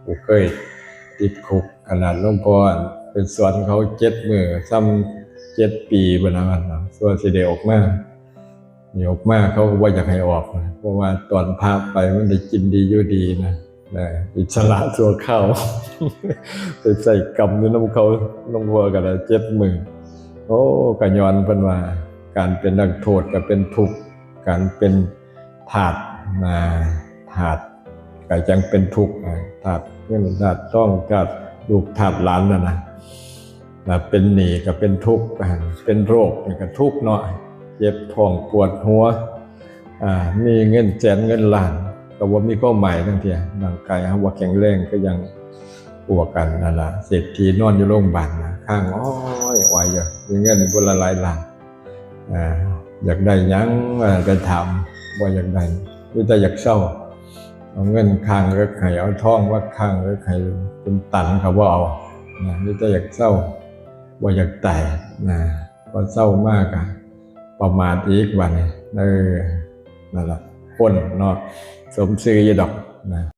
กูเคยติดคุกขนาดหลวงพ่อเป็นสอนเขา7 มื้อซ้ำ7 ปีบนนั้นส่วนสิได้ออกมานี่ออกมาเขาว่าอยากให้ออกนะเพราะว่าตอนพาไปมันได้กินดีอยู่ดีนะอิสระตัวเข้า ไปใส่กรรมในน้ำเขาลงวัวกัน7 มื้อโอ้กะย้อนเพิ่นว่าการเป็นนักโทษก็เป็นทุกข์การเป็นทาสทาสก็จังเป็นทุกข์ทาสเงินทาสต้องทาสลูกทาสหลานนะเป็นหนี้ก็เป็นทุกข์เป็นโรคก็ทุกข์เนาะเจ็บท้องปวดหัวมีเงินแสนเงินล้านก็ว่ามีข้อหมายทั้งทีร่างกายว่าแข็งแรงก็ยังปวดกันนั่นล่ะเศรษฐีนอนอยู่โรงพยาบาลข้างอ้อยไหวอยู่มีเงินคนละหลายล้านอยากได้ยังไปถามว่าอยากได้นี่แต่อยากเศร้าเอาเงินข้างก็ไข่เอาทองว่าข้างก็ไข่เป็นตันเขาว่าเอานี่แต่อยากเศร้าว่าอยากตายพอเศร้ามากประมาทอีกวันนั่นแหละคนเนาะสมซื่อยี่ดอก